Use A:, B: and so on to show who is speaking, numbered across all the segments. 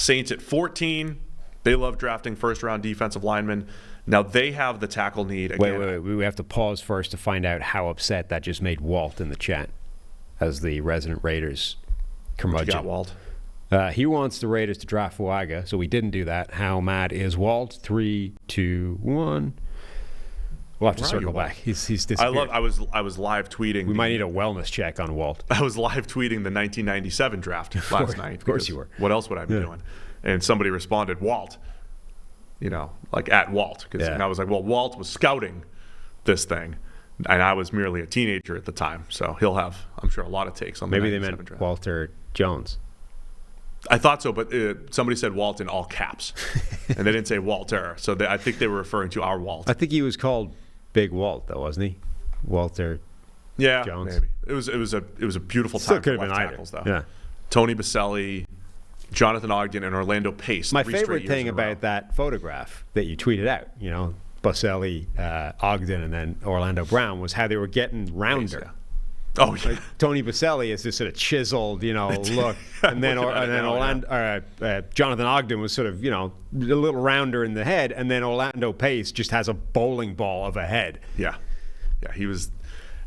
A: Saints at 14. They love drafting first-round defensive linemen. Now they have the tackle need again.
B: Wait. We have to pause first to find out how upset that just made Walt in the chat as the resident Raiders curmudgeon.
A: What you got, Walt?
B: He wants the Raiders to draft Fuaga, so we didn't do that. How mad is Walt? 3, 2, 1. We'll have to circle back. He's disappeared.
A: I was live tweeting.
B: We might need a wellness check on Walt.
A: I was live tweeting the 1997 draft last night.
B: Of course you were.
A: What else would I be doing? And somebody responded, Walt. Like at Walt. And I was like, well, Walt was scouting this thing, and I was merely a teenager at the time. So he'll have, I'm sure, a lot of takes on the 97
B: Maybe they meant
A: draft.
B: Walter Jones.
A: I thought so, but somebody said Walt in all caps, and they didn't say Walter. So I think they were referring to our Walt.
B: I think he was called Big Walt, though, wasn't he? Walter.
A: Yeah,
B: Jones.
A: Maybe it was a beautiful
B: Still
A: time
B: could
A: for
B: have
A: left
B: been
A: tackles,
B: either.
A: though.
B: Yeah.
A: Tony Baselli, Jonathan Ogden, and Orlando Pace.
B: My favorite thing about that photograph that you tweeted out, Baselli, Ogden, and then Orlando Brown, was how they were getting rounder.
A: Pace, yeah. Oh, yeah.
B: Like Tony Baselli is this sort of chiseled, look, and then Jonathan Ogden was sort of, a little rounder in the head, and then Orlando Pace just has a bowling ball of a head.
A: Yeah, he was,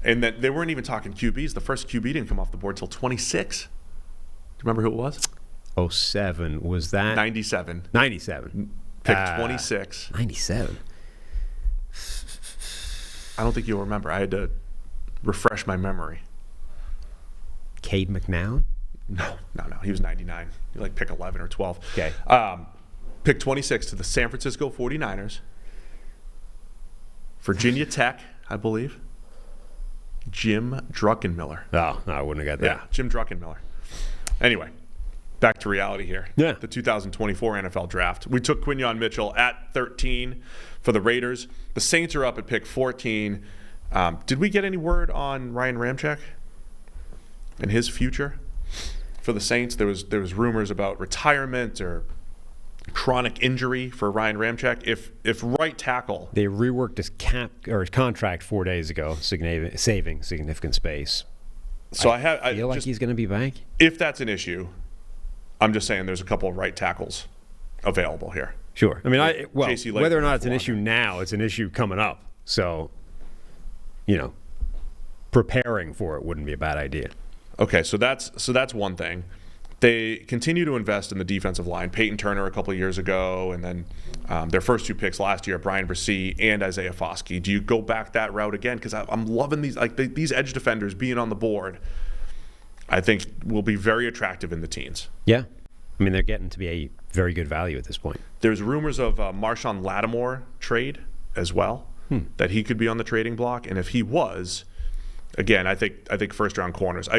A: and then they weren't even talking QBs. The first QB didn't come off the board till 26. Do you remember who it was?
B: 07 was that?
A: 97.
B: 97.
A: Pick 26.
B: 97.
A: I don't think you'll remember. I had to refresh my memory.
B: Cade McNown?
A: No. He was 99. You like pick 11 or 12.
B: Okay.
A: Pick 26 to the San Francisco 49ers. Virginia Tech, I believe. Jim Druckenmiller.
B: Oh, no, I wouldn't have got that.
A: Yeah, Jim Druckenmiller. Anyway, back to reality here.
B: Yeah.
A: The 2024 NFL Draft. We took Quinyon Mitchell at 13 for the Raiders. The Saints are up at pick 14. Did we get any word on Ryan Ramczyk and his future for the Saints? There was rumors about retirement or chronic injury for Ryan Ramczyk. If right tackle,
B: they reworked his his contract 4 days ago, saving significant space.
A: So
B: I feel like he's going to be back.
A: If that's an issue, I'm just saying there's a couple of right tackles available here.
B: Sure. I mean, whether or not it's an issue
A: Fulani.
B: now, it's an issue coming up. So, preparing for it wouldn't be a bad idea.
A: Okay, so that's one thing. They continue to invest in the defensive line. Peyton Turner a couple of years ago, and then their first 2 picks last year, Brian Bresee and Isaiah Foskey. Do you go back that route again? Because I'm loving these edge defenders being on the board. I think will be very attractive in the teens.
B: Yeah. I mean, they're getting to be a very good value at this point.
A: There's rumors of Marshawn Lattimore trade as well, that he could be on the trading block. And if he was, again, I think first-round corners.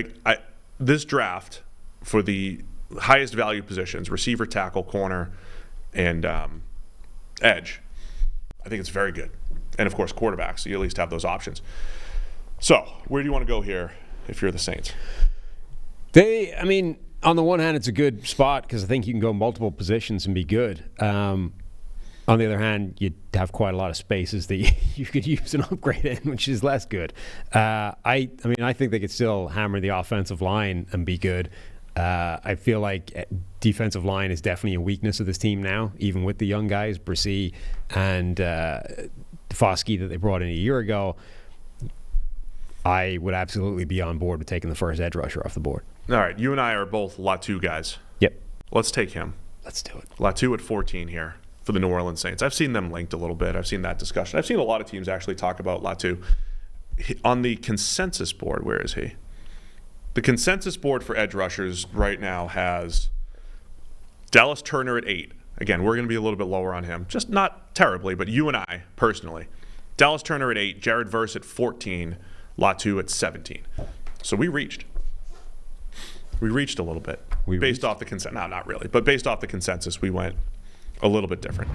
A: This draft for the highest value positions, receiver, tackle, corner, and edge, I think it's very good. And, of course, quarterback, so you at least have those options. So where do you want to go here if you're the Saints?
B: On the one hand, it's a good spot because I think you can go multiple positions and be good. On the other hand, you'd have quite a lot of spaces that you could use an upgrade in, which is less good. I think they could still hammer the offensive line and be good. I feel like defensive line is definitely a weakness of this team now, even with the young guys, Bresee and Foskey that they brought in a year ago. I would absolutely be on board with taking the first edge rusher off the board.
A: All right, you and I are both Latu guys.
B: Yep.
A: Let's take him.
B: Let's do it.
A: Latu at 14 here for the New Orleans Saints. I've seen them linked a little bit. I've seen that discussion. I've seen a lot of teams actually talk about Latu. On the consensus board, where is he? The consensus board for edge rushers right now has Dallas Turner at 8. Again, we're going to be a little bit lower on him. Just not terribly, but you and I, personally. Dallas Turner at 8, Jared Verse at 14, Latu at 17. So we reached. We reached a little bit. Based off the consensus. No, not really. But based off the consensus, we went a little bit different.